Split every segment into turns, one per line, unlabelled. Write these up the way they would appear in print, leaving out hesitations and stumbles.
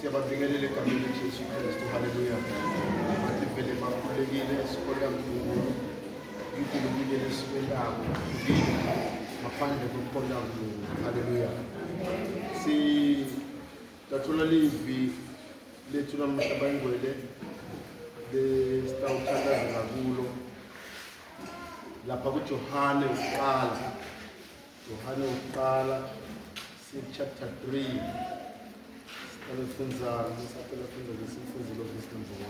Siyababingelela egameni likaJesu Kristu. Haleluya. Vele bakhulekile esikoleni kuNkulunkulu. UNkulunkulu lesibelako. Ngaphandle kokukholwa kuNkulunkulu. Haleluya. Dathola livi lethu namuhla bayingwele lesitawuthandazela kulo lapha kuJohane uqala chapter 3 sifunza ngesimfundzelo verse number
1.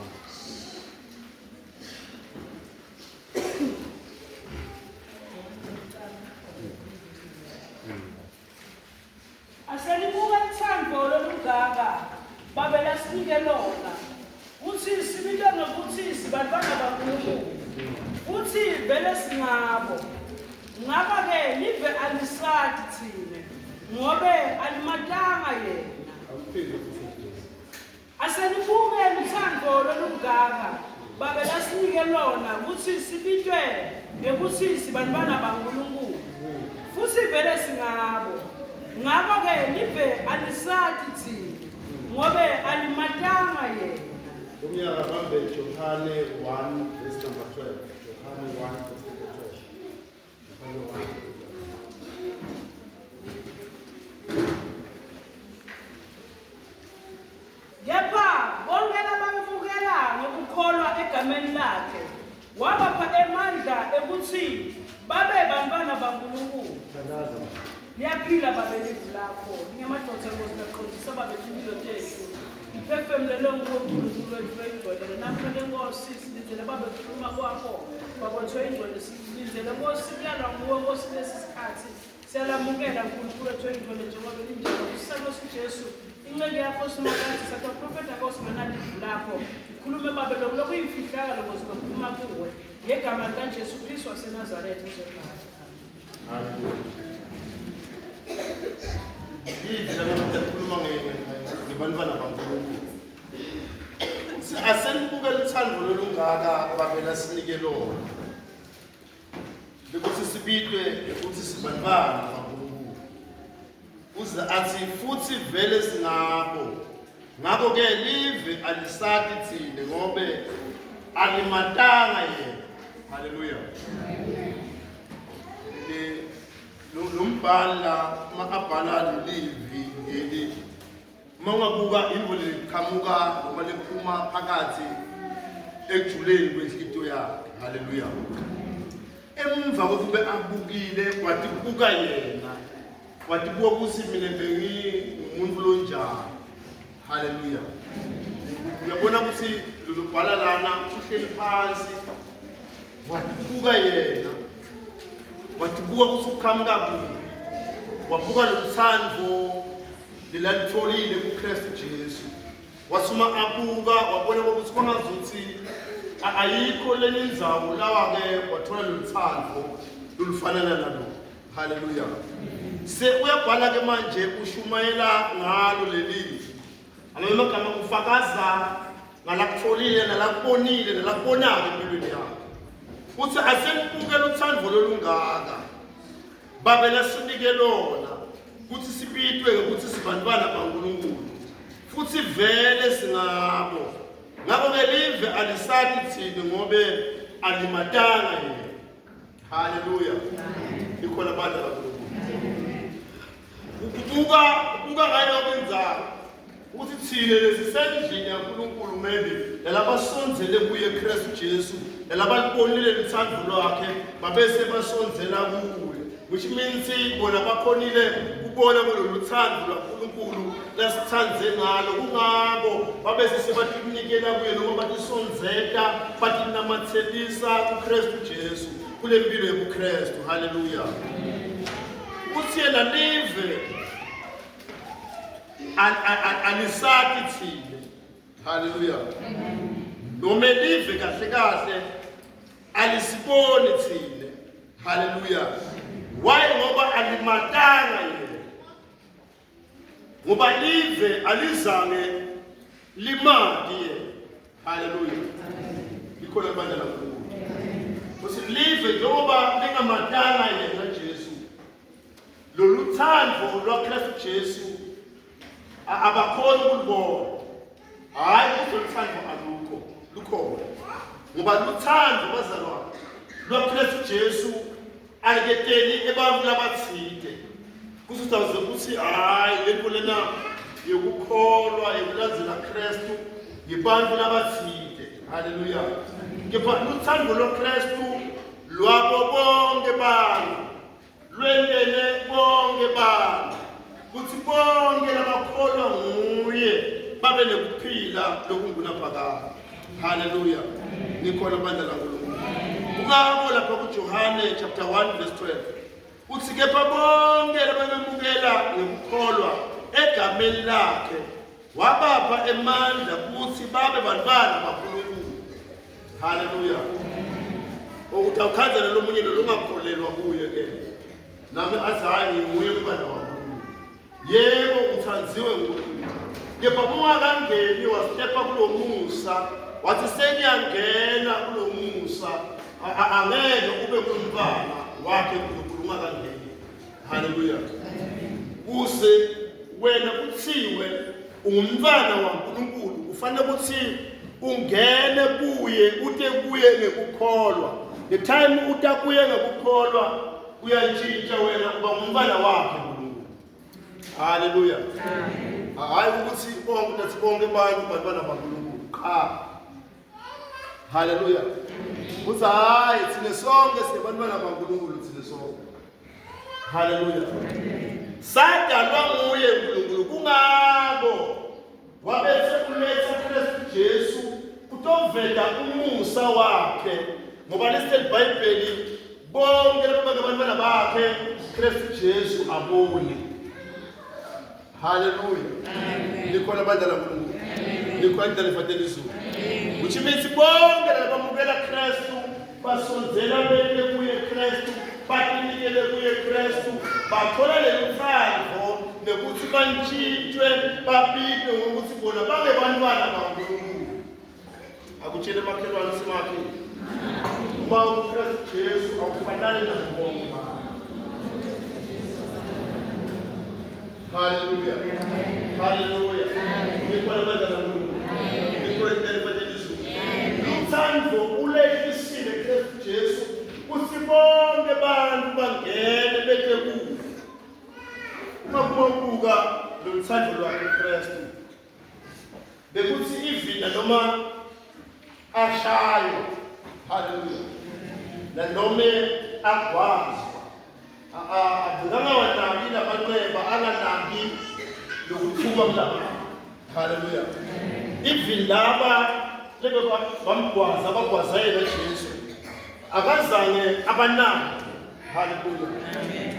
Aselibuka ithando lolungaka babela sinike lona uthi sibizwa ngokuthi sibantwana baNkulunkulu uthi vele singabo ngaba ke live alisadi thina ngobe alimatanga yena aselibuke ithando lolungaka babela sinike lona uthi sibizwe ngokuthi sibantwana baNkulunkulu futhi vele singabo ngaba ke live alisadi thina ngobe alimatanga yena.
Umnyaka bambe Johane 1 verse number 12. Johane 1 verse number
12. Yepha bonke labamukela ngokukholwa egameni lakhe wabapha emandla ekuthi babe bantwana baNkulunkulu. Liyaphila babelivu lakho ngiyamadoda ngosiqondisa babethimilo tethu iphefemlelo ngoNkulunkulu wethu engcwele namhla lenkosi silindele babekhuluma kwakho bakwethu engcwele silindele Nkosi kuyalwa nguwe Nkosi lesisikhathi siyalamukela uNkulunkulu wethu engcwele njengoba linjalo kusalo siJesu inceke yakho simakazi sakho profeta Nkosi manalivu lakho khulume babelo lokuyimfihlakalo Nkosi bakhuluma kuwe ngegama likaJesu Kristu waseNazaretha uzokwazi.
Hallelujah. Ngikhuluma ngebantwana baNkulunkulu. Aselibuka lithando lolungaka babela sinike lona. Bekuthi sibitwe ukuthi sibantwana baNkulunkulu. Uze athi futhi vele singabo. Ngakho ke live alisadi thina ngobe alimatanga yena. Haleluya. Lombhala makabhala livi ngeli mangabuka imvula liqhamuka noma liphuma phakathi ekujuleni kwenhlito yakhe. Haleluya. Emva kokube abukile wathi buka yena wathi buka ukuthi mina bengimuntu lonjani. Haleluya. Uyabona ukuthi lolubhala lana uhleli phansi wathi buka yena watibuka ukuthi uqhamuka kuphi wabuka lothando lelalitholile kuKristu Jesu wasuma abuka wabona ukuthi kwangazuthi ayikho lenindzawo lawa ke wathola lothando lolufanana nalo. Haleluya. Se uyabhala ke manje ushumayela ngalo leli amagama kufakaza ngalakutholile nalakubonile nalakubonaka empilweni yakho uthi aselibuke lothando lolungaka babela sinike lona ukuthi sibitwe ukuthi sibantwana baNkulunkulu futhi vele singabo ngakho ke live alisadi thina ngobe alimatanga yena. Haleluya. Ikhona abantu baNkulunkulu ukubuka ngayo kwenzako ukuthi thina lesisendlini yaNkulunkulu maybe lalabasonzele kuye Kristu Jesu lalabaliponile lithando lwakhe babese basonzela kuye which means bona bakhonile kubona kuloluthando lwaNkulunkulu lasithandze ngalo kungako babese sebatinikela kuye noma batisonzeka batinamathelisa kuKristu Jesu kule mpilo yobuKristu. Haleluya. Uthi yena live alisadi thina. Haleluya. Noma live kahle kahle alisibone thina. Haleluya. Why? Ngoba alimatanga yena. Ngoba live alizange limadi yena. Haleluya. Ikhona abanye lakulo. Uthi live njengoba lingamatanga yena Jesu. Loluthando lwaKristu Jesu abakhona ukulibona. hayi uzothando alukho lukhona ngoba luthando bazalwane lwaKristu Jesu ayeketeli ebantu labathide kusizawuze ukuthi hayi lento lena yokukholwa yokulandela Kristu yibantu labathide. Haleluya. Kepha luthando loKristu lwabo bonke bantu lwendele bonke bantu kuthi bonke labakholwa nguye babe nekuphila lokungunaphakade. Haleluya. Nikhona bandla laNkulunkulu. Ungabo lapha kuJohane chapter 1 verse 12. Uthi kepha bonke lababemukela ngokukholwa egameni lakhe wabapha emandla ukuthi babe bantwana baNkulunkulu. Haleluya. Ukuthi awukhanzela lo munye longakholelwa kuye ke. Nami azange nguye umntwana waNkulunkulu. Yebo uthanziwe nguNkulunkulu. Kepha ungakangeni wastepa kulo musa wathi seniyangena kulo musa angeke ube ngumntwana wakhe uNkulunkulu ungakangeni. Haleluya. Use wena kuthiwe ungumntwana waNkulunkulu kufanele ukuthi ungene kuye ute kuye ngekukholwa. The time uta kuye ngekukholwa uyantshintsha wena uba ngumntwana wakhe uNkulunkulu. Haleluya. Hayi ukuthi bonke nathi bonke abantu bantwana baNkulunkulu cha. Haleluya. Uthi hayi thina sonke sibantwana baNkulunkulu thina sonke. Haleluya. Sadalwa nguye uNkulunkulu kungabo wabethe kuletha Kristu Jesu kutovela umusa wakhe ngoba lesithi iBhayibheli bonke labantwana bakhe Kristu Jesu abone. Haleluya. Nikhona bandla laNkulunkulu. Nikhona indlela izulu. Which means bonke labamukela Kristu basondzela bele kuye Kristu bakinikele kuye Kristu bathola leluthandvo nekuthi bantshintshwe babizwe ngokuthi bona babe bantwana baNkulunkulu. Akutshele makhelwane simakhe uma uKristu Jesu akufanele nabonke. Haleluya. Haleluya. Nikhona bandla laNkulunkulu. Nikhona indlela izulu. Luthando ulehlisile Kristu Jesu kuthi bonke abantu bangene bete kuye. Uma kubuka lothando lwakhe Kristu bekuthi ivila noma ashayo. Haleluya. Na nome agwazwa ngangawanabi lamanxeba anganambi lokuthuka mlaba. Haleluya. Ivindaba lebe bamgwaza abagwazayela Jesu akazange abanaki. Haleluya.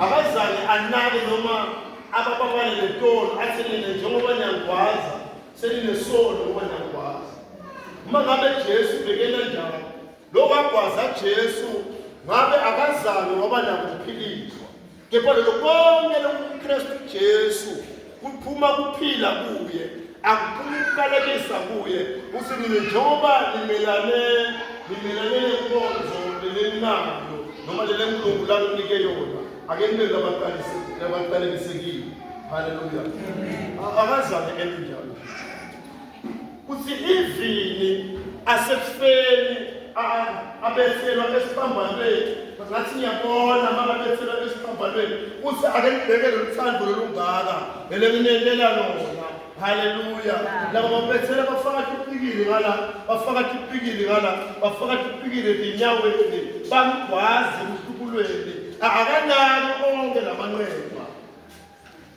Akazange anake noma abababale letolo athini njengoba nyangwaza selinesono ngoba nyangwaza. Uma ngabe Jesu bekela njalo lo wagwaza Jesu ngabe akazange ngoba nakuphiliswa. Kepha lo konke lokuKristu Jesu kuphuma kuphila kuye akuphumukalekisa kuye uthi njengoba limelane nenkonzo lenayo noma leNkulunkulu lanike yona ake nibe labaqalekisekile. Haleluya. Akazange enjalo. Uthi ivini asefeni abethelwa esiphambanweni ngathi ngiyabona mabethelwa esiphambanweni uthi ake nibhekele uthando lolungaka elenginelela lona. Haleluya. Laba babethela bafaka ipikili ngala bafaka ipikili enyaweni bamgwaze emhlukulweni. Akanaki konke lamanxeba.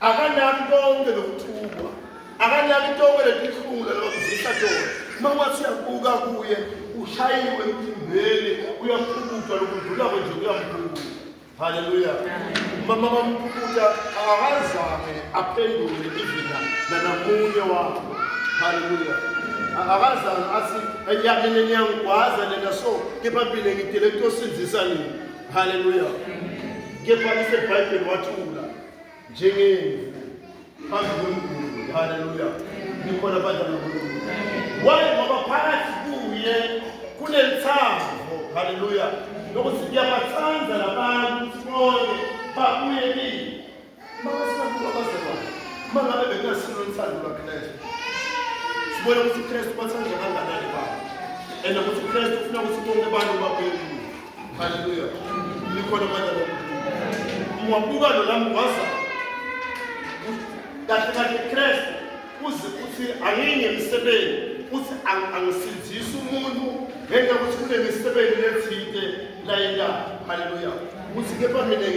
Akanaki konke lokuthukwa. Akanaki konke letihlungu labakuzisa tona. Mawuthi uyabuka kuye ushayiwe emzimbeni uyaphukutha lokudlula nje kuyamkhulu. Haleluya. Mama bamphukutha akazange aphendule ivila namunye wabo. Haleluya. Akazange athi yakene nyangwaza lena so kepha phile ngidele kusinzisa nini. Haleluya. Kepha iseBhayibheli wathula njengemvu phambi kweNkulunkulu. Haleluya. Nikhona bandla laNkulunkulu. Waye ngoba phakathi kuye kunelithando. Haleluya. Nokuthi ngiyabathanda labantu bonke babuye kimi. Mase sinabuka bazalwane. Mangabe bekungasilo uthando lwaKristu sibona ukuthi uKristu bathanda kangakanani baba. And ukuthi uKristu ufuna ukuthi bonke abantu babe kuye. Hallelujah. Likhona manje lokho. Mwabuka lo lamgwaza. Kahle Kristu uze uthi anginye emsebeni, uthi angisindise umuntu ngenxa ukuthi kunemisebenzi lethike la ekhaya. Hallelujah. Uthi kepha mina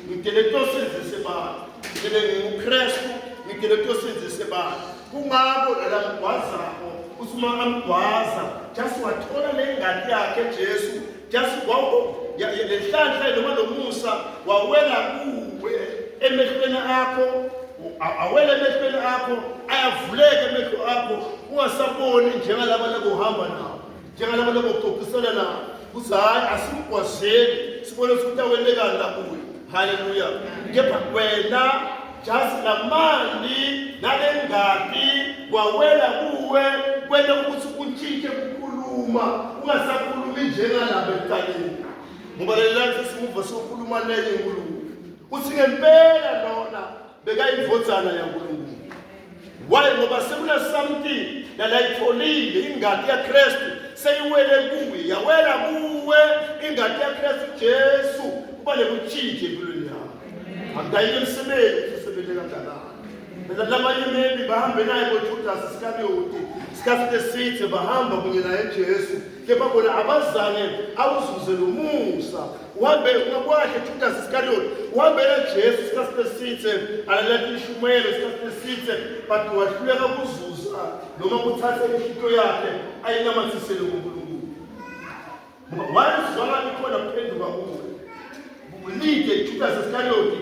ngidele tosenzise abantu. Mina ngiuKristu ngidele tosenzise abantu. Kungabo lamgwazako usuma amgwaza just wathola lengadi yakhe Jesu just wawo lenhlanhla noma lomusa wawela kuwe emehlweni akho awele emehlweni akho ayavuleka emehlo akho ungasaboni njengalabo labohamba nawo njengalabo laboxoxisana nawo kuthi hayi asimgwazeli sibone ukuthi awelekani la kuwe. Hallelujah. Kepha wena just lamandi nalengadi wawela kuwe kwena ukuthi untshike ukukhuluma ungasakhulumi njengalabo ekuqaleni ngoba lelanga sesimuva sokukhuluma lenye inkulumo uthi ngempela lona bekayivodzana yaNkulunkulu. Why? Ngoba sekuna something nalayitholile ingadi yaKristu seyiwele kuwe yawela kuwe ingadi yaKristu Jesu kuba nekutshintshe empilweni yakho. Akudayile emsebenzini usebenze kangakanani. Phela lamanye maybe bahambe naye ngoJudas Iskariyoti isikhathi esithe bahamba kunye naye Jesu kepha bona abazange awuzuze lomusa uhambe ngakwahle Judas Iskariyoti uhambele Jesu isikhathi esithe alalathi ishumelo isikhathi esithe but wahluleka ukuzuza noma ukuthatha inhlito yakhe ayinamathisele kuNkulunkulu. Wayezwana ikhona kuphenduka kuwe ulide Judas Iskariyoti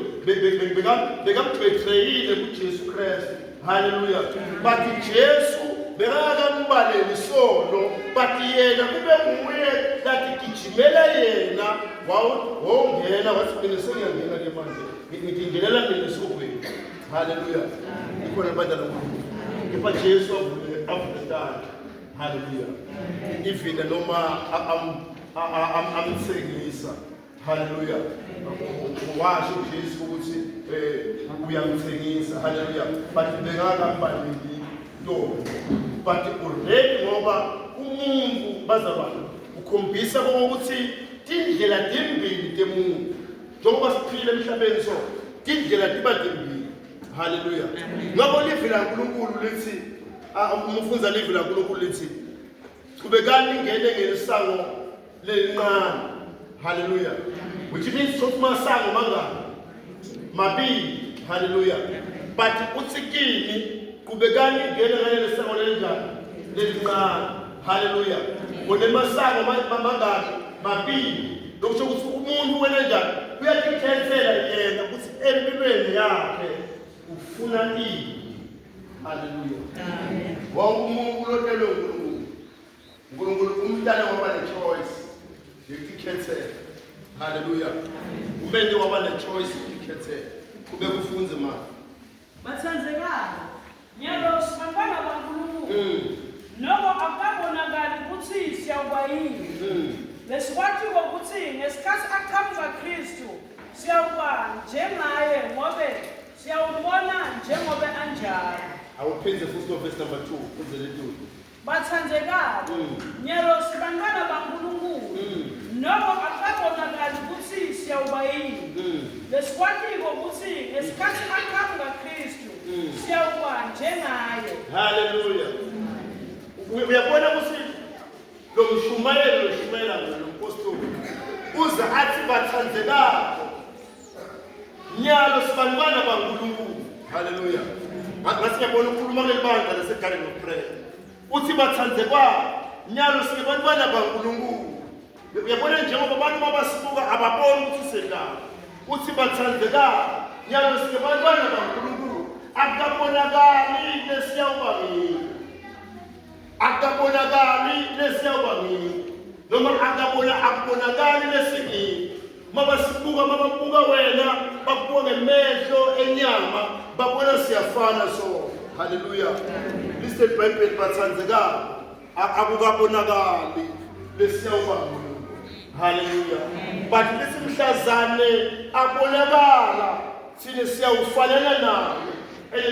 bekambetrayile kuJesu Kristu. Hallelujah. But Jesu bekakambaleli isono but yena kube nguye lathi gijimela yena wawungena wathi mina sengiyangena ke manje ngidingelela mina esokweni. Hallelujah. Ikhona abantwana boNkulunkulu kepha Jesu avulekile. Hallelujah. Ivile noma amthengisa. Hallelujah. Washo Jesu ukuthi uyamthengisa. Hallelujah. But bengakabaleli lo but already ngoba umuntu bazalwane ukhombisa ukuthi indlela dimbili temuntu njengoba siphila emhlabeni so indlela tiba dimbili. Hallelujah. Ngakho livi la uNkulunkulu lithi umfunza livi la uNkulunkulu lithi qhubekani ngene ngelisango lelincane. Hallelujah. Which means ukuthi masango mangaka mabili. Hallelujah. But uthi kini qhubekani ngene ngelisango lelinjani lelincane. Hallelujah. Kunemasango mangaka mabili. Lokusho ukuthi umuntu wena njani uyazikhethela yena ukuthi empilweni yakhe ufuna ini. Hallelujah. Amen. Wonke umuntu ulothelwe uNkulunkulu umntana waba ne-choice yokukhethela. Hallelujah. Umente waba ne-choice yokukhethela kube kufunze manje
bathandzekile nyalo sibantwana baNkulunkulu noma akabonakali ukuthi siyawuba yini lesikwathiwa ukuthi ngesikhathi aqhamuka Kristu siyawuba njengaye ngobe siyawubona njengobe anjalo.
awuphindze futhi verse number 2 uze lethu
bathandzekile nyalo sibantwana baNkulunkulu noma akabonakali ukuthi siyawuba yini lesikwathiwa ukuthi ngesikhathi aqhamuka Kristu siyawuba njengaye.
Hallelujah. Uyabona ukuthi lo mshumayela lomphostoli uza athi bathandzekile nyalo sibantwana baNkulunkulu. Hallelujah. Ngasi ngiyabona ukukhuluma ngelibandla laseGarden of Prayer uthi bathandzekile nyalo sibantwana baNkulunkulu. Uyabona njengoba abantu mabasibuka ababoni ukuthi sendaba uthi bathandzekile nyalo sibantwana baNkulunkulu akabonakali lesiyawubangini akabonakali lesiyawubangini noma akabonakali lesingini mabasibuka wena bakubuka ngemehlo enyama babona siyafana so. Hallelujah. Listen Bible bathandzekile akukabonakali lesiyawubangini. Hallelujah. But lesimhlazane abonakala sine siyawufanana naye. And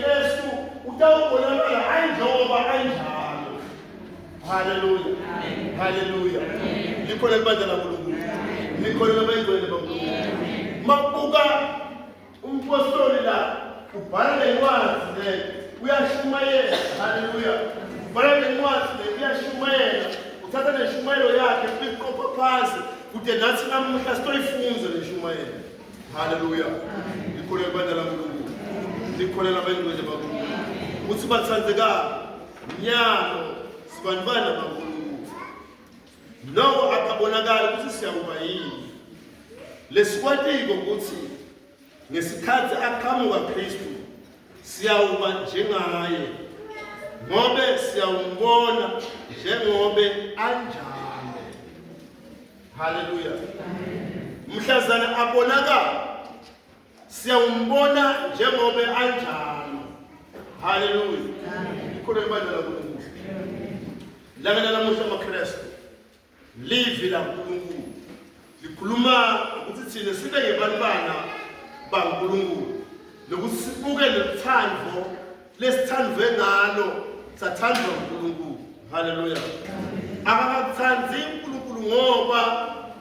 Kristu utawubonakala anjengoba anjalo. Haleluya. Haleluya. Likhona libandla laNkulunkulu. Likhona labayingcwele baNkulunkulu. Makubuka umpostoli la ubhala lencwadi le uyashumayela. Haleluya. Ubhala lencwadi le uyashumayela. Uthatha neshumayelo yakhe uyiqopha phansi kude nathi namuhla sitoyifunza leshumayelo. Haleluya. Likhona libandla laNkulunkulu. Likhona labayingcwele baNkulunkulu. Uthi bathandeka nyalo sibantwana baNkulunkulu. Noko akabonakala ukuthi siyawuba yini. Lesikwatiko ukuthi ngesikhathi aqhamuka Kristu siyawuba njengaye. Ngobe siyawumbona njengobe anjalo. Haleluya. Mhlazana abonakala siyawumbona njengobe anjalo. Haleluya. Ikhona libandla laNkulunkulu. Lana namuhla amaKristu livi laNkulunkulu likhuluma ukuthi thina sibe ngebantwana baNkulunkulu lokuthi sibuke lethando lesithandwe ngalo sathandwa uNkulunkulu. Haleluya. Akakuthandi uNkulunkulu ngoba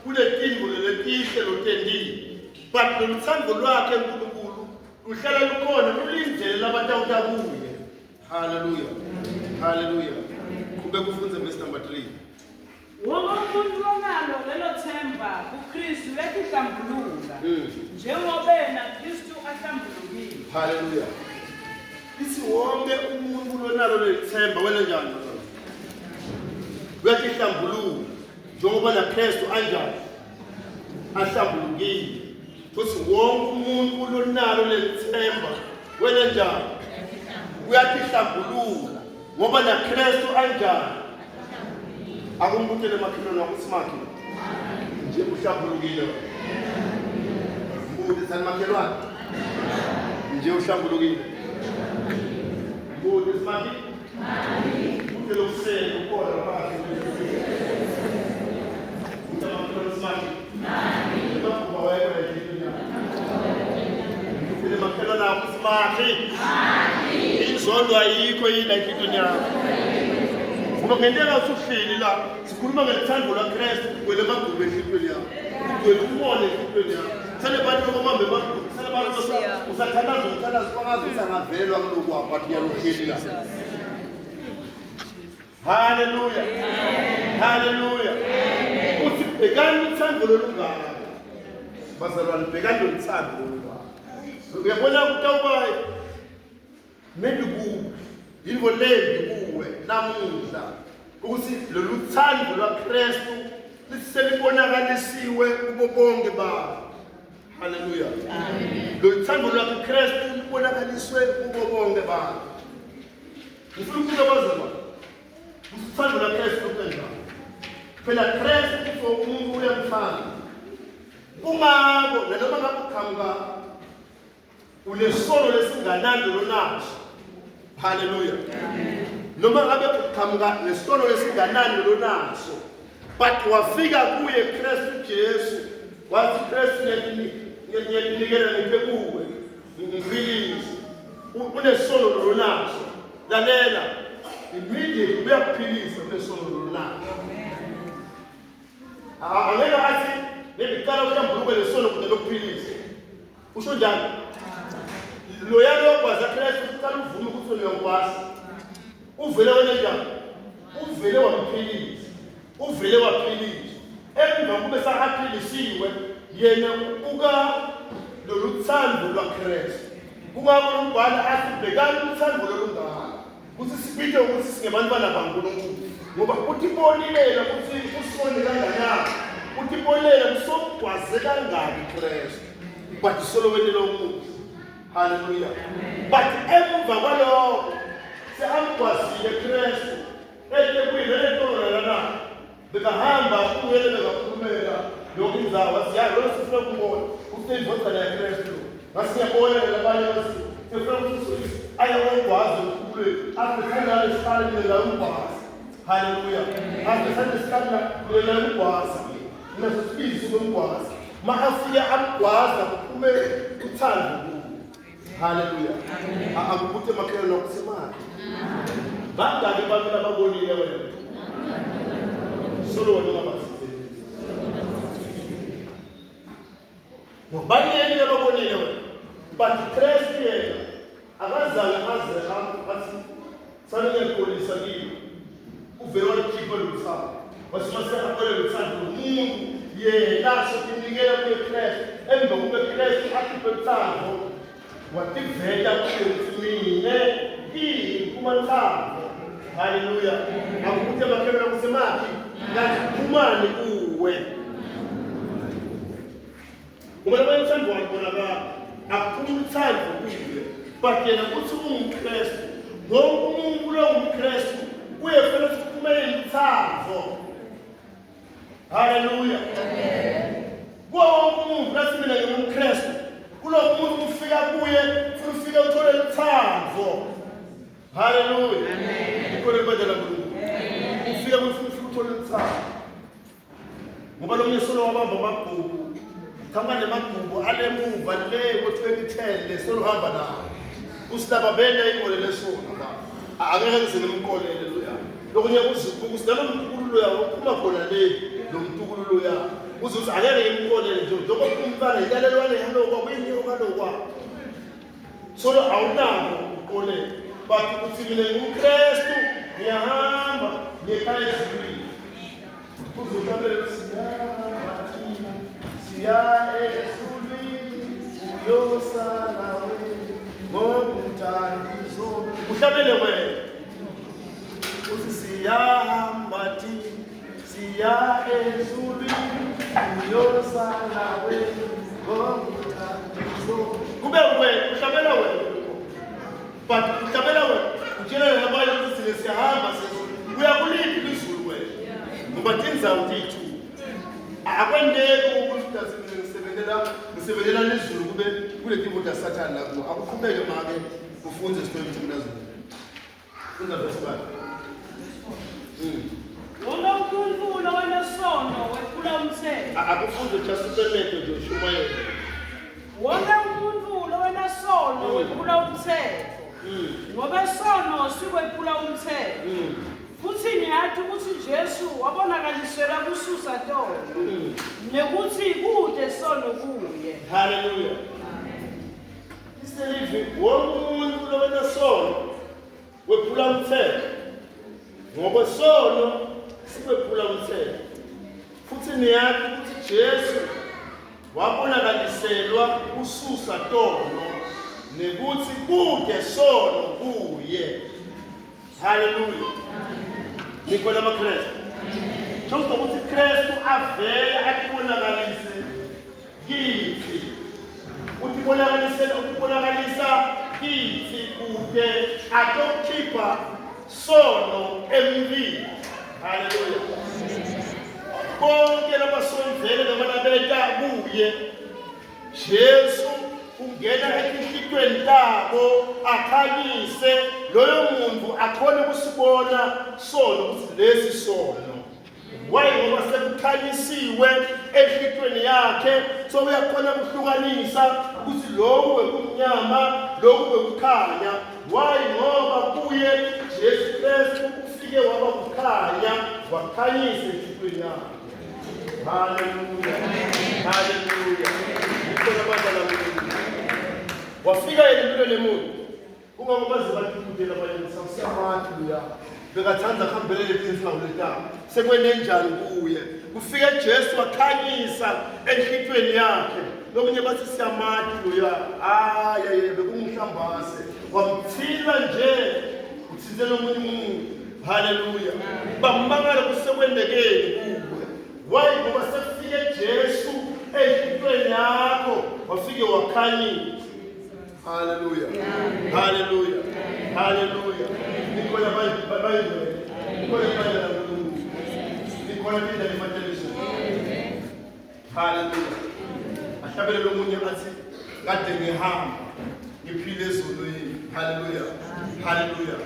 kuletingo lelihle lotendile, but lothando lwakhe uNkulunkulu luhlala lukhona lulindele abatawuta kuye. Haleluya. Haleluya. Kube kufunze verse number 3.
Wonke umuntu onalo lelo themba kuKristu uyahlambuluka njengoba yena Kristu ahlambulukile.
Haleluya. Isi wonke umuntu onalo lelo themba wena njani? Uyahlambuluka njengoba na Kristu anjani ahlambulukile. Futhi wonke umuntu onalo lelo themba wena njani? Uyahlambuluka ngoba na Kristu anjani. Akumbukele makhelwane wakho simakhe nje uhlambulukile. Mbuti sana makhelwane nje uhlambulukile. Mbuti simakhe ukele usele ukona phansi. Utamakhelwane simakhe bakuba wayekho endlini. Ukele makhelwane wakho simakhe inzondo ayikho yini endlini yakho. Uma ngendlela usuhleli la sikhuluma ngethando laKristu kwele magube ehliphelweni yakho. Kwele umone ehliphelweni yakho. Sale bantu bomambe bakho, sale bantu usathandaza ukuthandaza kwangazi usangavelwa kuloko abathi yalohleli la. Haleluya. Haleluya. Uthi bhekani uthando lolungaka. Bazalwane bhekani uthando lolungaka. Uyabona ukutawuba mediku yilvo lembi kuwe namuhla ukuthi lolu thando lwaKristu liselibonakalisiwe kubo bonke ba. Haleluya. Amen. Lolu thando lwaKristu libonakaliswe kubo bonke ba. Ngifuna ukubuza bazalwane. Uthando lwaKristu kanjani? Phela Kristu umuntu uyamthanda. Ungabo noma ngakuqhamuka unesono lesinganando lonaso. Haleluya. Noma ngabe uqhamuka nesono lesinganani lonaso, but wafika kuye Kristu Jesu, wathi Kristu ngiyanikela ngiphe kuwe ngimphilise. Unesono lonaso. Lalela immediately uyakuphilisa unesono lonaso. Angeke athi ngiqala ukuhlambuluka lesono kude lokuphilisa. Usho njani? Loyalo kwaza Kristu uqala uvume ukuthi uyakwazi. Uvele wena njani? Uvele wamphilisa. Uvele waphilisa. Emva kube saphilisiwe yena uka lolu thando lwaKristu. Kungako umbhalo athi bhekani uthando lolungaka. Kuthi sibike ukuthi singebantwana baNkulunkulu. Ngoba uthi bonile ukuthi usibone kangakanani. Uthi bonile usogwaze kangaki Kristu. But solo wena lo muntu. Hallelujah. But emva kwalokho seamkwazile Kristu ekuyile entona lana bekahamba kuyele bekakhulumela lokhu inzawo siyazi lo sifuna ukubona useyivotha la Kristu ngasiyabona labanye basi sifuna ukuthi ayakwazi ukule afika lesikali la umbasi. Hallelujah. Afika lesikali la umbasi nasiphizo umbasi ma afika amgwaza kuphume uthando. Haleluya. Akubuthi emakhaya nokusemali. Bangaki abantu ababonile wena? Solo wena ungabasizi. Ngobaniyeni ababonile wena. But Christ yena akazange aze athi saniyekholisa kini. Uvela wakhipha luthando. Wasimase aphele luthando umuntu yena sokunikela kuye Christ. Emva kube Christ akhiphe luthando. Wativela kuye mina kumanthando. Haleluya. Akubuthi emakhaya nokusemali. Ngathi kumani kuwe. Uma uthando wabonakala akuphuma uthando kuwe but yena uthi ungumKristu ngoba umuntu lo ungumKristu uyefuna ukuphumela uthando. Haleluya. Wonke umuntu lathi mina ngumKristu kulo muntu ufika kuye ufika uthole uthando. Haleluya. Ikole badala kulo ufika uthole uthando ngoba lo myesolo wabamba amabhuku Kama ne magubo ale muva le ngo-2010 lesolo hamba nawo usilaba benda ikole lesona angeke ngizele umkolele loya lokunye uzibuku sidala umtukululo yawo uphuma khona le lo mtukululo yawo uzuthi angeke ngimkolele nje njengoba umntwana ilalelwane yalokwa kuyinyoka lokwa solo awunako ukole but uthi mina ngumKristu ngiyahamba ngekhaya ezulwini uzoqabela siya ezulwini uyosala wena ngomthandiso uhlabele wena uthi siyahamba siya ezulwini uyosala wena ngomthandiso kube wena uhlabela wena but uhlabela wena utshela nabantu ukuthi siyahamba uyakuliphi izulu wena ngoba tinzawo dithu akwendeke ukuthi ngisebenzela lezulu kube kule tibuta Satan lapho akuqhubeke make ufunze isiphepho kumnazulu funda besibani
uNkulunkulu wenesono wephula umthetho
akufunde just upemetho nje ushumayela
wonke uNkulunkulu wenesono wephula umthetho ngoba isono sikwephula umthetho futhi niyathi ukuthi Jesu wabonakalisela kususa tolo nekuthi kude sono kuye.
Haleluya. Iselivi womuntu lowenesono wephula umthetho ngoba sono sikwephula umthetho futhi niyathi ukuthi Jesu wabonakaliselwa kususa tolo nekuthi kude sono kuye. Haleluya. Nikona maKristu. Njengoba ukuthi Kristu avela akubonakalise kithi. Ukubonakalisa kithi kude atokhipha sono emvini. Haleluya. Konke labasonzele nabanabeta kuye. Jesu ungena ekhithweni labo akhanyise loyo muntu akhona ukusibona sono ukuthi lesi sono why ngoba sekukhanyisiwe ekhithweni yakhe so uyakhona ukuhlukanisa ukuthi lokhu bekumnyama lokhu bekukhanya why ngoba kuye Jesu Kristu ufike waba kukhanya wakhanyisa ekhithweni yakhe. Haleluya. Haleluya. Ngikho abadala wafika empilweni yomuntu kungababazi bathukudela abanye samsamathi bekathanda khambelele phansi ngawuletanga sekwenenjani kuye kufika Jesu wakhanyisa enhlithweni yakhe lokunye bathi siyamathi loya bekumhlambase wamthila nje uthinzela omunye umuntu. Haleluya. Bambangala kusekwendekeni kuwe why ngoba sekufike Jesu enhlithweni yakho wafike wakhanyisa. Hallelujah. Hallelujah. Hallelujah. Nikola Bible. Nikola Bible. Nikola Bible evangelism. Hallelujah. Ashabele lo munye athi kade ngihamba ngiphile ezulwini. Hallelujah. Hallelujah.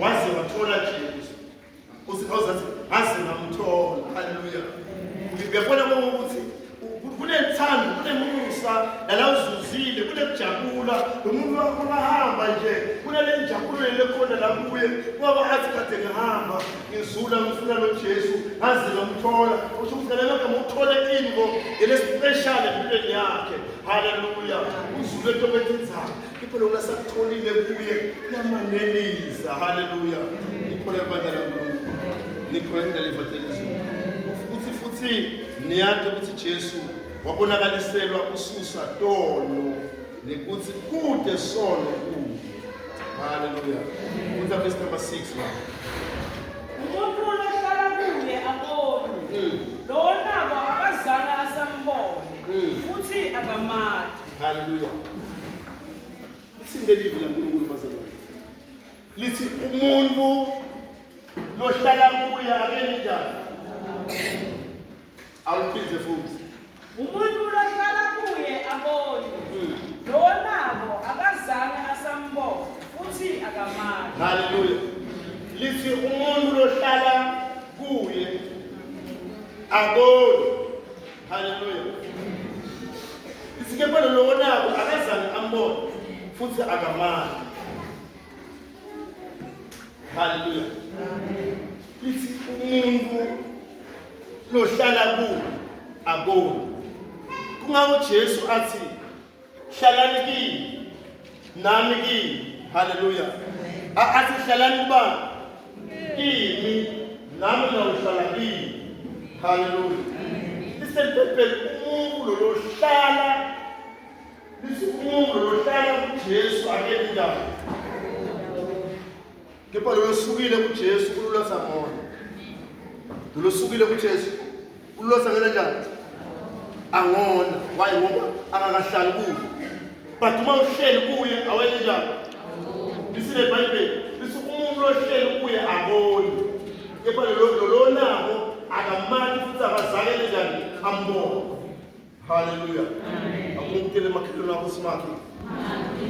Waze wathola Jesu. Usikhawuzathi aze namthola. Hallelujah. Ngiyabona ukuthi kunethando kunemusa nala uzuzile kunekujabula umuntu wakho kahamba nje kunale injabulo lekhona la kuye ngoba athi kade ngihamba ngizula ngifuna noJesu ngaze ngomthola usho ukuthi ngale ngeke uthole info elespecial empilweni yakhe. Haleluya. Uzulu etobethenzayo iphela ungasakutholile kuye uyamanelisa. Haleluya. Ikhona abandla lamuntu nikhona lelivateliso futhi niyazi ukuthi Jesu wabonakaliselwa ususa tono nekuthi kude sono kude. Haleluya. Kuza verse number 6 la.
Umuntu ohlala kuye abone. Lona akazange asambone. Futhi akamazi.
Haleluya. Isinde livile uNkulunkulu bazalwane. Lithi umuntu lohlala kuye akene njani? Awuphize futhi.
Umuntu ohlala kuye abone. Lona akazange asambone. Futhi akamazi.
Haleluya. Lithi umuntu lohlala kuye abone. Haleluya. Isike phela lona akazange ambone futhi akamazi. Haleluya. Lithi umuntu lohlala kuye abone. Kungako Jesu athi hlalani kimi nami kimi. Haleluya. Athi hlalani kuba kimi nami ngihlala kimi. Haleluya. Lisempepele umuntu lohlala lithi umuntu lohlala kuJesu akene njani? Kepha losukile kuJesu kululasa ngona. Losukile kuJesu kululasa ngena njani? Angona. Why ngoba akakahlali kuye. But uma uhleli kuye awene njani? Lisile eBhayibheli lithi umuntu lohleli kuye abone. Kepha lonako akamani futhi akazakele njani ambone. Haleluya. Akumkele makhelwane akho simaki.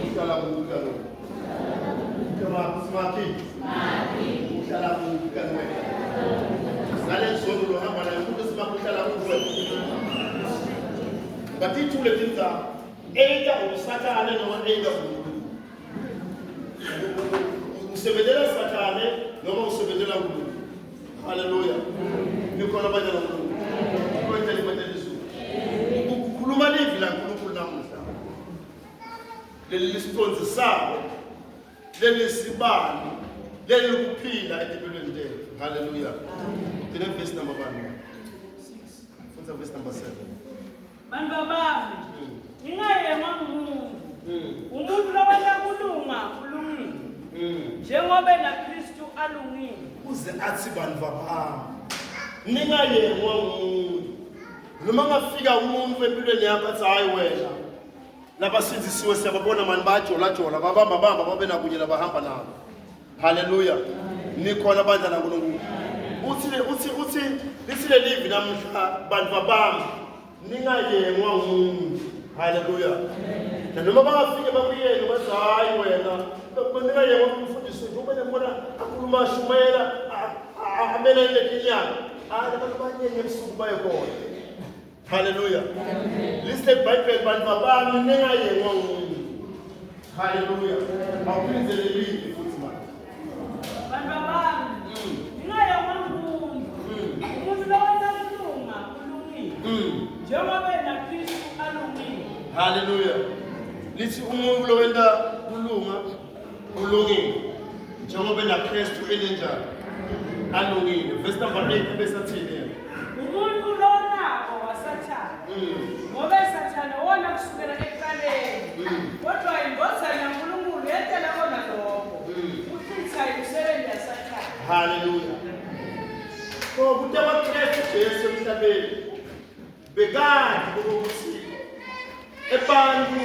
Uhlala kuye lo. Kama simaki. Uhlala kuye lo. Sale zolo lo hamba na umuntu simaki uhlala kuye. Bathi thule tinza either usathane noma either usebenzela sathane noma usebenzela uNkulunkulu. Haleluya. Nikhona abanye namuntu. Kwenzela ibateliso. Ukukhuluma livi la uNkulunkulu namuhla. Leli lisithonzi sabo. Leli sibani. Leli ukuphila empilweni lethu. Haleluya. Then verse number 1. Funza verse number 7.
Bantu bami. Ngingayema umuntu. Umuntu lowena kulunga kulungile. Njengoba naKristu alungile.
Uze athi bantu bami. Ningayemwa umuntu. Noma ngafika umuntu empilweni yakho athi hayi wena. Labasizisiwe siyababona manje bajola babamba babe nakunye labahamba nabo. Haleluya. Nikhona abandla nakuNkulunkulu. Uthi lisile livi namhla bantu bami. Ningayemwa umuntu. Haleluya. Noma bangafike bakuyena bathi hayi wena ningayemwa umfundisi njengoba nebona akhuluma shumela amena lekinyana. Abantu abaningi ebusuku bayekhona. Haleluya. Listen Bible bantu bami ningayemwa umuntu. Haleluya. Awuphindele livi futhi manje.
Bantu bami. Ngingayema umuntu. Umuntu lowena kulunga kulungile. Njengoba naKristu alungile.
Haleluya. Lithi umuntu lowenda kulunga kulungile. Njengoba naKristu enenjani? Alungile. Verse number 8 bese athini?
Umuntu lonako wasathana. Ngoba esathana wona kusukela ekuqaleni. Kodwa imbozana kaNkulunkulu yetela kona lokho. Uthitha imisebenzi yasathana.
Haleluya. So kuthiwa Kristu Jesu emhlabeni bekade ukuthi ebantu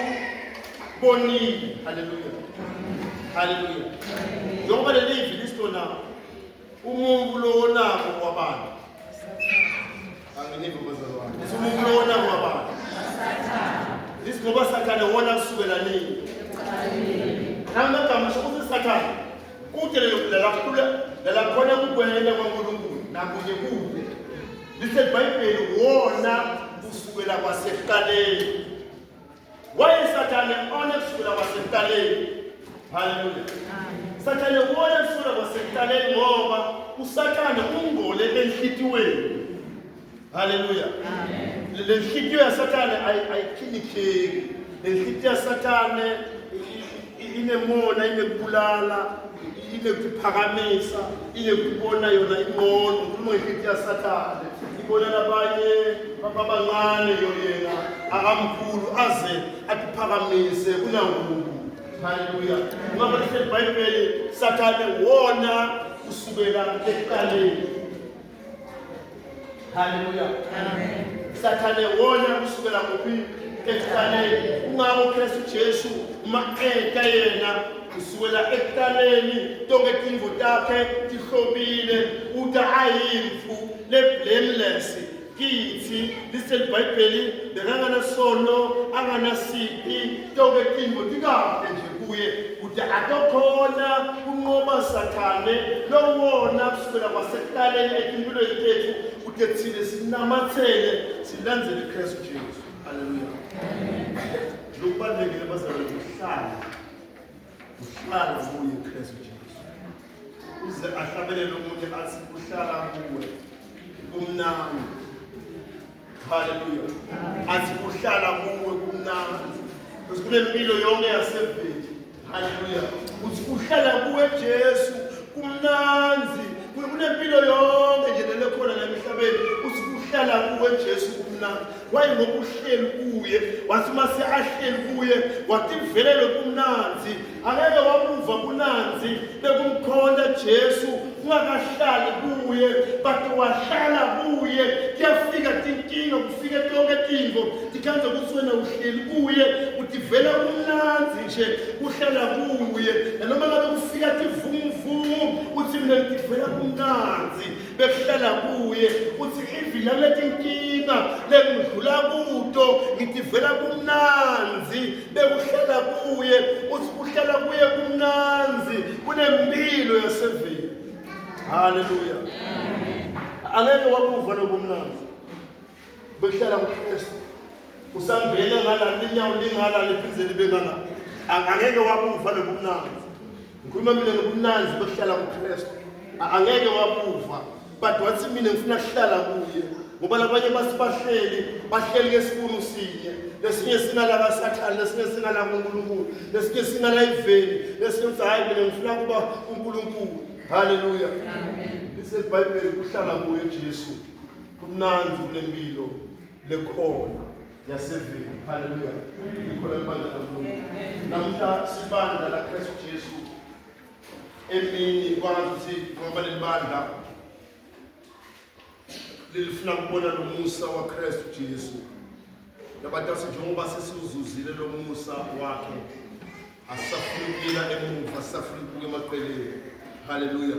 bonile. Haleluya. Haleluya. Njengoba lelivi lisitona umuntu lonako kwabantu. Anginive bazalwane. Umuntu lonako kwabantu. Ngoba Sathane wona kusukela nini? Namagama sokuthi Sathane kude la khona kukwena kwaNkulunkulu nakunye kude. Lise iBhayibheli wona kusukela kwasekuqaleni. Wayesathane ona kusukela kwasekuqaleni. Haleluya. Sathane wona kusukela kwasekuqaleni ngoba usathane ungole enhlitiweni. Haleluya. Le nhliziyo ya Sathane ayikhinikeki. Le nhliziyo ya Sathane inemona, inekubulala, inekuphakamisa, inekubona yona ingqondo. Uma inhliziyo ya Sathane ibona nabanye abancane yena akamkhulu aze atuphakamise kunankulu. Haleluya. Ngoba iBhayibheli Sathane wona kusukela ekuqaleni. Haleluya. Amen. Sathane wona kusukela kuphi ekuqaleni. Ungako Kristu Jesu maeta yena kusukela ekuqaleni tonke tintfo takhe tihlobile uta ayimfu le-blameless kithi liseBhayibheli bekangana sono anganasiphi tonke tintfo tikahle nje kuye uta atokhona kunqoba Sathane lowona kusukela kwasekuqaleni etimpilweni tethu uthethile sinamathele silandzele Kristu Jesu. Haleluya. Lokubalulekile bazalwane uhlala kuye Kristu Jesu. Uze ahlabelele umuntu athi uhlala kuwe kumnandi. Haleluya. Athi uhlala kuwe kumnandi. Kuselempilo yonke yaseveli. Haleluya. Uthi uhlala kuwe Jesu kumnandi. Kunempilo yonke nje lekhona la emhlabeni uthi uhlala kuwe Jesu kumnandi. Wayengoba uhleli kuye wathi mase ahleli kuye wathi velele kumnandi angeke wabuva kunanzi bekumkhonda Jesu ungakahlali kuye but wahlala kuye kuyafika tinkinga kufike tonke tintfo tikhanze ukuthi wena uhleli kuye utivela kumnandi nje uhlala kuye noma ngabe kufika tivunguvungu uthi mina ngitivela kumnandi bekuhlala kuye uthi ivila letinkinga lekudlula kuto ngitivela kumnandi bekuhlala kuye uthi uhlala kuye kumnandi kunempilo yaseveli. Haleluya. Angeke wabuva lokumnandi bekuhlala kuKristu usangena ngala linyawo lingala liphindze libe ngala angeke wabuva lokumnandi. Ngikhuluma mina ngokumnandi bekuhlala kuKristu angeke wabuva but wathi mina ngifuna kuhlala kuye ngoba labanye bahleli ngesibunu sinye lesinye sinala kaSathane lesinye sinala kuNkulunkulu lesinye sinala iveni lesinye uthi hayi mina ngifuna kuba uNkulunkulu. Haleluya. Amen. IseBhayibheli kuhlala kuye Jesu kumnandi kunempilo lekhona yaseveli. Haleluya. Ikhona ibandla kaNkulunkulu. Namhla sibandla la Kristu Jesu emini kwazi ngoba libandla lifuna ukubona lo Musa wa Kristu Jesu. Yabantu njengoba sesiuzuzile lo Musa wakhe asafuna ukuyela emuva asafuna ukuya emaqeleni. Haleluya.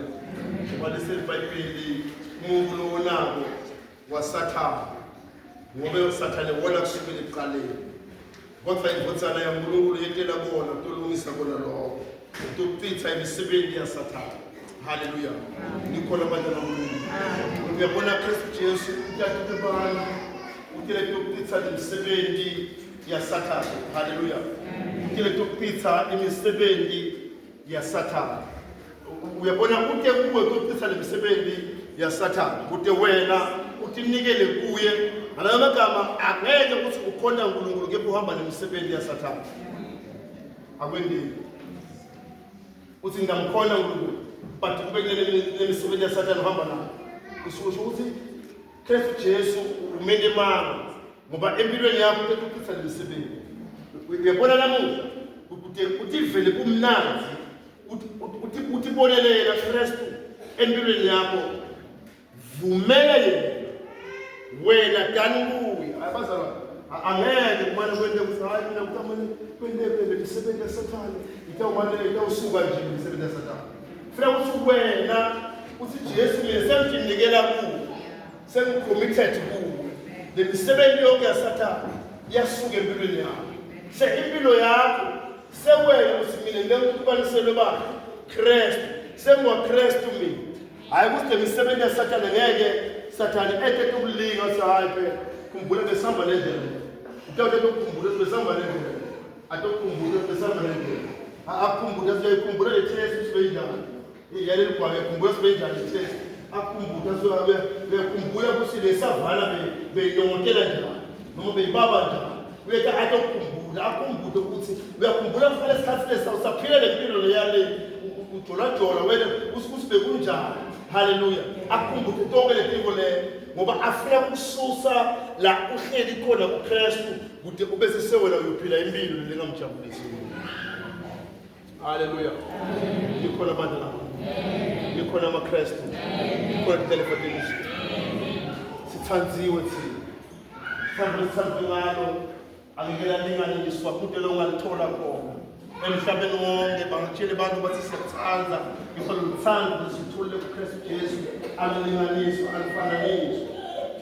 Ngoba leseBhayibheli umuntu lo nako waSathane ngoba uSathane wona kusukela ekuqaleni kodwa invothana yaNkulunkulu yetela bona tolungisa bona lokho ukuchitha imisebenzi yaSathane. Haleluya. Nikhona abantu kaNkulunkulu. Uyabona Kristu Jesu uyathi abantu utile ukuchitha imisebenzi yaSathane. Haleluya. Utile ukuchitha imisebenzi yaSathane. Uyabona kude kuwe ukuchitha imisebenzi yaSathane kude wena utinikele kuye ngalawo magama angeke ukuthi ukhona uNkulunkulu kepha uhamba nemisebenzi yaSathane. Akwendeni uthi ngamkhona uNkulunkulu but kubekele nemisebenzi yaSathane uhamba nayo. Kusho ukuthi Kristu Jesu umele manga ngoba empilweni yakho ukuchitha imisebenzi. Uyabona namuhla uthi vele kumnandi uthi bonelela Kristu empilweni yakho vumela yena wena dani kuye. Abazalwane angeke kumane kwende kusayi mina kutamani kwende imisebenzi yaSathane itawumane itawusuka nje imisebenzi yaSathane. Funa ukuthi wena uthi Jesu mina senginikela kuwe sengicommitted kuwe lemisebenzi yonke yaSathane yasuka empilweni yakho. Impilo yakho sewena uthi mina ngikubanisele ba Kristu sengwaKristu mina hayi ukuthi imisebenzi yaSathane ngeke Sathane ethe ukulinga uthi hayi phela khumbula besihamba nendlela utawuthi atokukhumbula besihamba nendlela atokukhumbula besihamba nendlela akhumbula siyayikhumbula le test sibeyinjani yaleli gwabe khumbula sibeyinjani le test akhumbula bekhumbula ukuthi le savala beyinongotela njani noma beyibaba njani uyetha atokukhumbula akhumbule ukuthi uyakhumbula kufanele isikhathi lesi usaphila le mpilo leyale ujolajola wena usibeke kunjani. Haleluya. Akhumbule tonke le mpilo le ngoba afuna ukususa la uhleli khona kuKristu kude ube sesewela uyophila impilo lengamjabulisi. Haleluya. Likhona abantu lapha. Likhona amaKristu. Likhona telefoni. Sithanziwe thina. Sithandwe ngalo angekela lingane ngiswaphuthe lo ngalithola khona. Emhlabeni wonke bangitshela abantu bathi siyathanda ngifuna ukuthanda sithole kuKristu Jesu alilinganiswa alifananiswa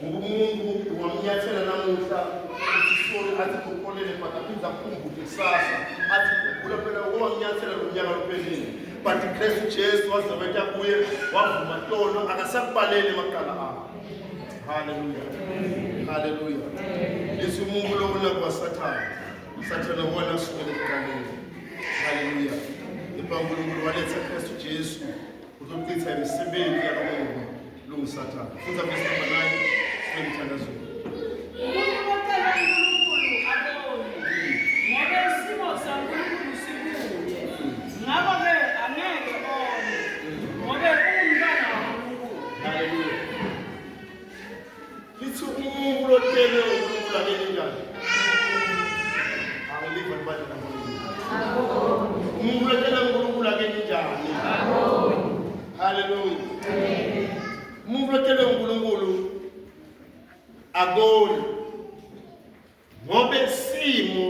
ngoba umuntu ungamnyathela namuhla usisole athi kukolele bakaphinda kukhumbule kusasa athi kukhumbula phela owanyathela lo nyaka lophelile but uKristu Jesu wazobetha kuye wavuma ntolo akasakubalele emakhala akho. Haleluya. Haleluya. Lesimungu lokuna kwaSathane Sathane wona usukele kuqaleni. Haleluya. Unkulunkulu waletha Kristu Jesu uzochitha imisebenzi yalomuntu lunguSathane. Futhi verse number 9 sibethandazo.
Umuntu ocela uNkulunkulu abone. Ngoba isimo saNkulunkulu sibuye. Ngakho-ke angeke one. Ngoba ungumntwana kaNkulunkulu.
Haleluya. Lithi umuntu ocela uNkulunkulu akene njani? Angeliva libali lamuntu. Umuntu ocela uNkulunkulu akene njani? Haleluya. Umuntu ocela uNkulunkulu akone. Ngoba isimo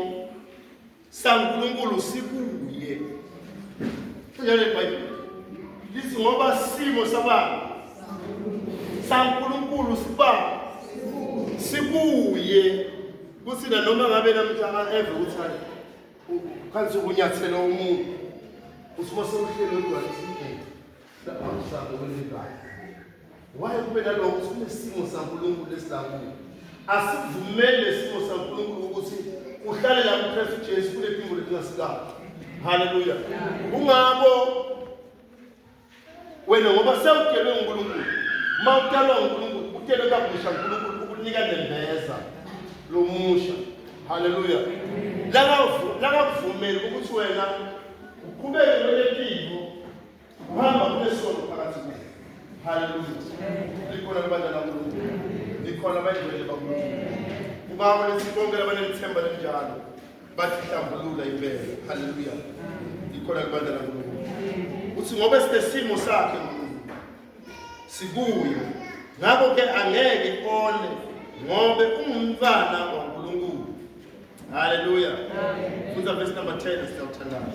saNkulunkulu sibuye. Uyale iBhayibheli. Lithi ngoba isimo sabani? saNkulunkulu sibuye. Kusina noma ngabe namhlanje eve uthanda kanti unyathelo umuntu usimose uhlelo odwalisile la awusabe wenzayo waye kube nalokho sinesimo saNkulunkulu esilakuyo asivumele isimo saNkulunkulu ukuthi uhlale la kuKristu Jesu kule phimbo letingasikala. Haleluya. Ungabo wena ngoba sewukelwe uNkulunkulu mawutalwa uNkulunkulu utelwe kabusha uNkulunkulu ukunika nembeza lomusha. Haleluya. La kuvumela ukuthi wena uqhubeke nolempilo uhamba kunesolo phakathi kuwe. Haleluya. Likhona abantu lakuNkulunkulu. Likhona abayidwele bakuNkulunkulu. Ubaba lesibonke labanethemba lenjalo bathi hlambulula impela. Haleluya. Likhona abantu lakuNkulunkulu. Uthi ngoba sinesimo sakhe sibuye. Ngakho ke angeke one ngobe ungumntwana kaNkulunkulu. Haleluya. Futhi verse number 10 siyawuthandana.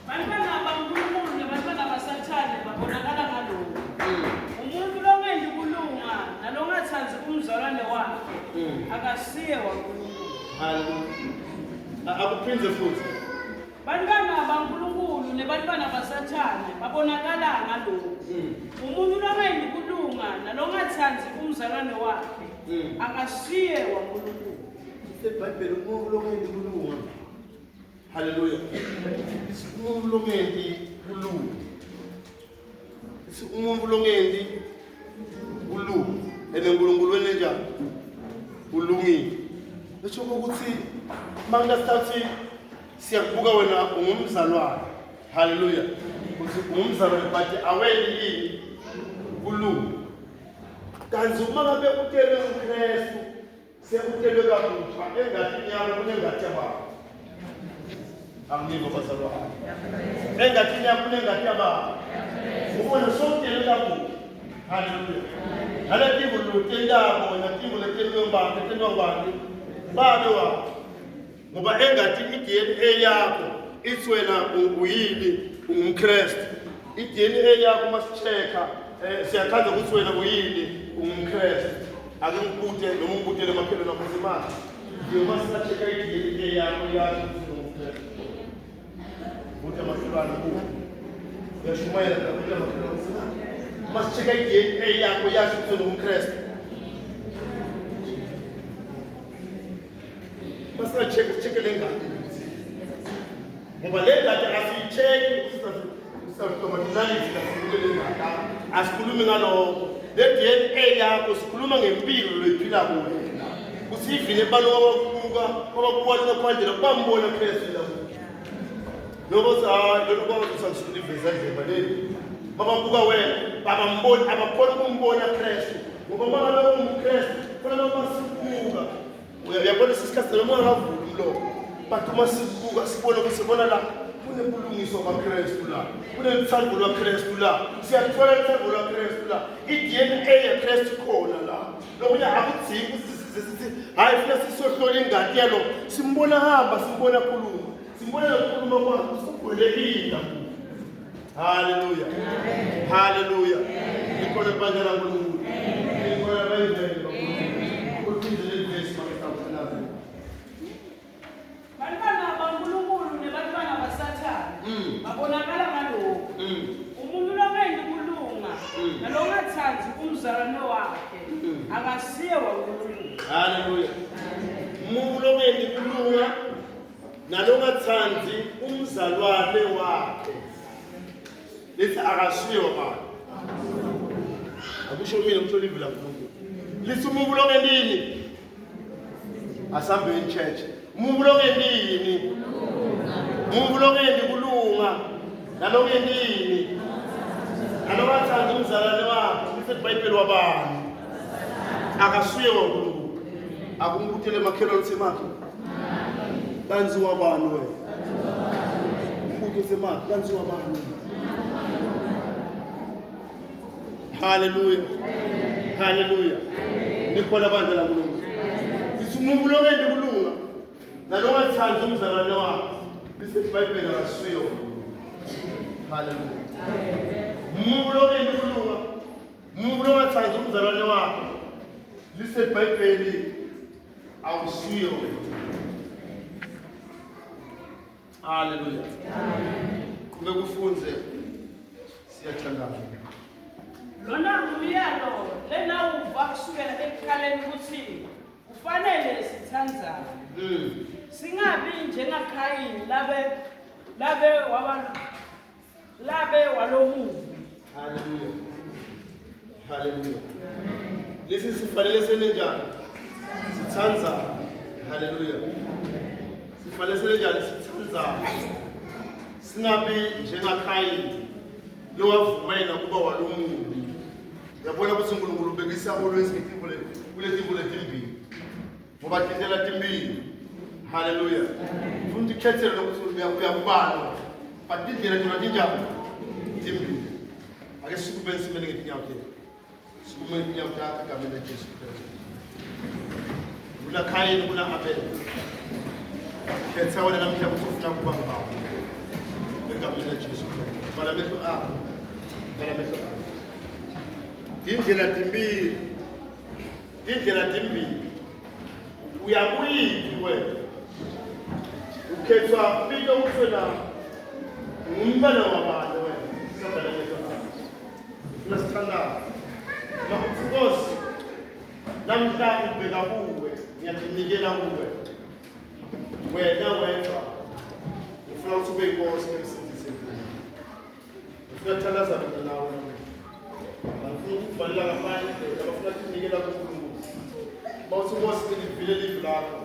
Bantwana baNkulunkulu nabantwana baSathane babonakala ngalokho. Umuntu longendi kulunga nalongathanzi umzalwane wakhe akasiye waNkulunkulu.
Haleluya. Akuphindze futhi.
Bantwana baNkulunkulu nebantwana baSathane babonakala ngalokho. Umuntu longendi kulunga nalongathanzi umzalwane wakhe akasiye waNkulunkulu.
eBhayibheli umuntu longendi kulunga. Haleluya. Umuntu longendi kulunga. Umuntu longendi kulunga. ENkulunkulu wena njani? Ulungile. Lesho ukuthi mangasathi siyakubuka wena ungumzalwane. Haleluya. Uthi ungumzalwane but aweli yini kulunga. Kanti uma ngabe utele uKristu sekutelwe kabusha engathini yakho kunengathi yababa. Angivo bazalwane. Engathini yakho kunengathi yababa. Ubona sokutelwe kabusha. Haleluya. Haleluya lutendako wena timbo letelwe mbanga letelwe ngubani? Babe wakho. Ngoba engathini iDNA yakho ithi wena uyini ungumKristu. iDNA yakho masicheka siyakhanda ukuthi wena uyini ungumKristu. Ake ngibute noma ngibutele emaphelo nakho zemali. Njengoba singacheka iDNA yakho yathi ungumKristu. Buta mahlulana kuwe. Uyashumayela ukuthi amaphelo zemali. Masicheka iDNA yakho yathi ungumKristu. check le ngane. Ngoba le ngane asiyicheck sisawutomatizalisi kasikule ngane. Asikhulumi ngalokho. Le DNA yakho sikhuluma ngempilo loyiphila kuyo. Kusivile balo wabakubuka ngaphandle bambona Kristu la. Lokho lokho kusangisikuliveza nje baleni. Bababuka wena, babambona abakhona ukumbona Kristu. Ngoba mangalo umKristu, kufanele basibuka. Uyabona isikhathi noma ngavula umlomo. But uma sibuka sibona ukuthi sibona la kunebulungiso kaKristu la. Kunethando lwaKristu la. Siyathola ithando lwaKristu la. iDNA yaKristu khona la. Lokuya akudzingi ukuthi hayi funa sisohlola ingadi yalo. Simbona hamba, simbona khuluma. Simbona ukukhuluma kwakhe sikugwelekile. Hallelujah. Amen. Hallelujah. Nikhona ibandla laNkulunkulu. Nikhona abayizelo kaNkulunkulu. Uphindele iVesi makuthathana.
Bantwana baNkulunkulu nebantwana baSathane babonakala ngalokho. Umuntu longenzi kulunga nalongathandi umzalwane wakhe akasiye waNkulunkulu.
Hallelujah. Umuntu longenzi kulunga nalongathandi umzalwane wakhe. Lithi akasiyo baba. Akusho mina umhlolivi la kuNkulunkulu. Lithi umuntu longenini asambe in church. Umuntu longenini umuntu longendi kulunga nalongenini nalobathanda umzalwane wakhe. Lithi iBhayibheli wabani akasiyo waNkulunkulu. Akumbuthele makhelwane semakhe. Kanzi wabani wena? Umbuke semakhe kanzi wabani? Hallelujah. Hallelujah. Nikhona bandla laNkulunkulu. Umuntu longendi kulunga nalongathanda umzalwane wakhe. Lithi iBhayibheli akasiyo. Hallelujah. Umuntu longendi kulunga umuntu longathanda umzalwane wakhe. Lithi iBhayibheli awusiyo. Hallelujah. Kube kufunze siyathandana.
Lona umyalo lena uva kusukela ekhaleni ukuthi kufanele sithandzane. Singabi njengaKhayini labe walomuzi.
Hallelujah. Hallelujah. Lesi sifanele senenjani? Sithandzane. Hallelujah. Sifanele senenjani? Sithandzane. Singabi njengaKhayini lowavumela kuba walomuzi. Yabona ukuthi uNkulunkulu ubekisa always kulezimvu letimbili. Ngoba tindlela timbili. Hallelujah. Futhi khethelo lokuthi uyakubala. But tindlela tona tinjani? Timbili. Ake sikube simele ngetinyawo thethu. Sikube ngetinyawo takhe egameni laJesu Kristu. Kula Khayini kula Abele. Khetha wena namhla ukuthi ufuna kuba ngawo. Egameni laJesu Kristu. Bala metho akho. Bala metho akho. Indlela timbili. Uyakuyiphi wena? Ukhethwa fika ufuna umntwana wabani wena? Sibala metho akho. Nasithanda. Nkosi namhlanje ubheka kuwe ngiyakunikela kuwe. Wena wedwa ufuna ukuthi ube inkosi emsindiseni. Ufuna ukuthandaza mina nawe. Bafuna ukubaleka ngaphandle, bafuna ukunikela kuNkulunkulu. Bawuthi Nkosi ngilivile livi lakho.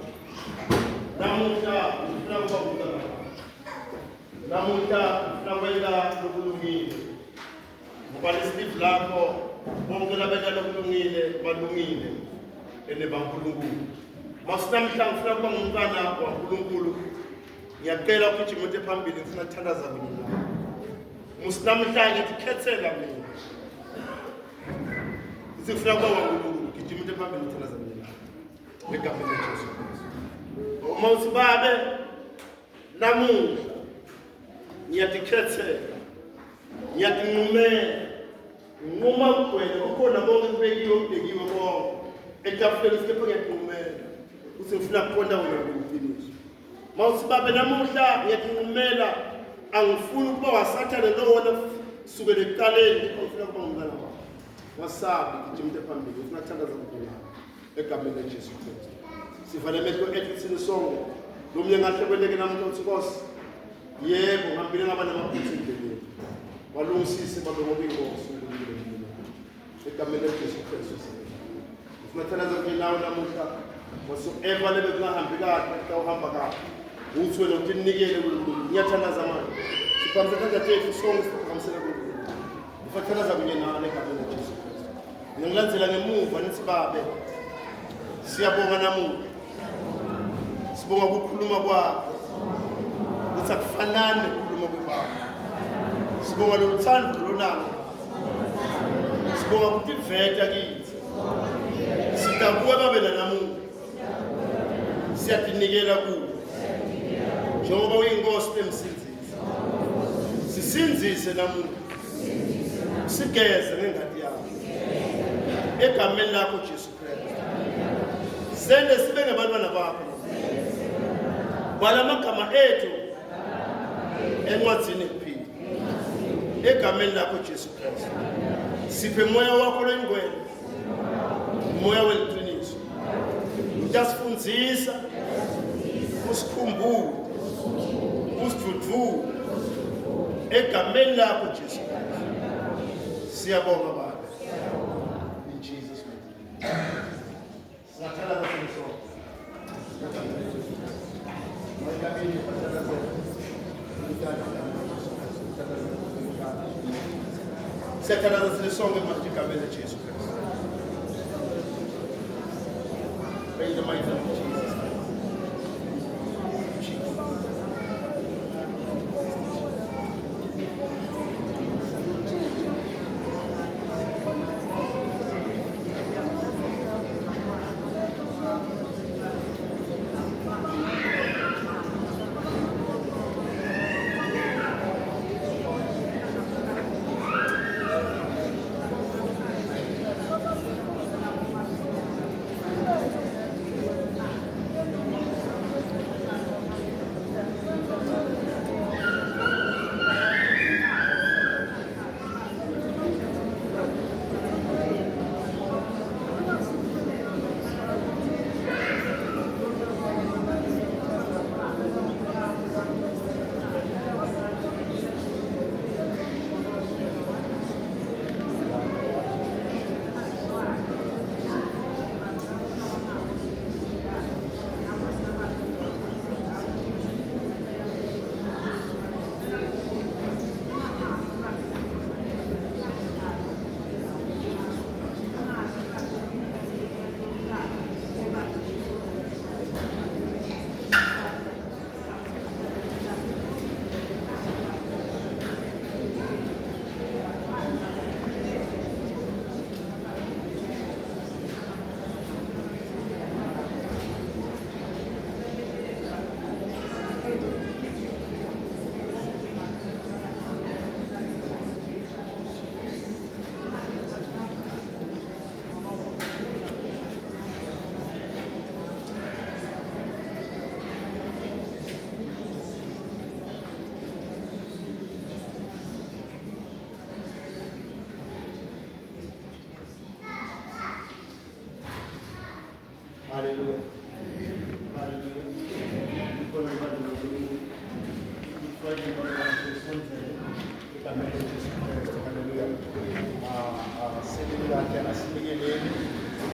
Namuhla ufuna kuba ngumntwana wakho. Namuhla ufuna kwenza lokulungile. Ngoba lesi livi lakho bonke labenza lokulungile balungile enebaNkulunkulu. Masinamhla ngifuna kuba ngumntwana waNkulunkulu. Ngiyacela ukuthi umuntu ephambili ngifuna ukuthandaza mina nawe. Musinamhla ngithi khethela mina. Sifuna kuba waNkulunkulu, ngithi umuntu ephambili ngithandaza mina nawe. Egameni laJesu Kristu. Uma usibabe namuhla ngiyatikhethela. Ngiyatinqumela. Nquma kuwena ukhona bonke kubekiwe ubhekiwe bonke. Etafuleni sikepha ngiyatinqumela. Uthi ngifuna kuqonda wena ngokufinish. Mawusibabe namuhla ngiyatinqumela angifuni ukuba waSathane lowona kusukela ekuqaleni ngifuna kuba ngumntwana wakho. Wasabi ngithi umuntu ephambili ufuna ukuthandaza mina egameni laJesu Kristu. Sivale amehlo ethu sisonke. Lumye ngahle kweleke namuntu uthi Nkosi, yebo ngihambile ngaba namaphutha endleleni. Walungisise babe ngoba inkosi uNkulunkulu mina. Egameni likaJesu Kristu. Simathalaza kule nawe namuhla. Whatsoever lebe kungahambi kahle, xa uhamba kahle. Uthi wena uthi ninikele kuNkulunkulu. Ngiyathalaza manje. Siphamisa thandla tethu sonke siphakamisela kuNkulunkulu. Ufathalaza kunye nawe egameni likaJesu Kristu. Ngilandzela ngemuva nithi babe. Siyabonga namuhla. Sibonga ukukhuluma kwakho. Ukuthi akufanani ukukhuluma kwebaba. Sibonga lo thando lonalo. Sibonga ukuthi iveta kithi. Sitakuwe babe namuhla. Siyadinikela kuwe. Njengoba uyinkosi emsinzisi. Sisinzise namuhla. Sigeze ngengadi yakho. Egameni lakho Jesu Kristu. Sende sibe ngabantwana bakho. Bhala amagama ethu encwadzini ekuphila. Egameni lakho Jesu Kristu. Siphe moya wakho lengcwele. Moya weliqiniso. Uyasifundzisa. Usikhumbule. Usidudvule. Egameni lakho Jesu Kristu. Siyabonga Baba. In Jesus' name. Sathala kaSomso. Siyathandaza silisonke manje egameni likaJesu Kristu. Praise the mighty name of Jesus. Hallelujah. Hallelujah. Hallelujah.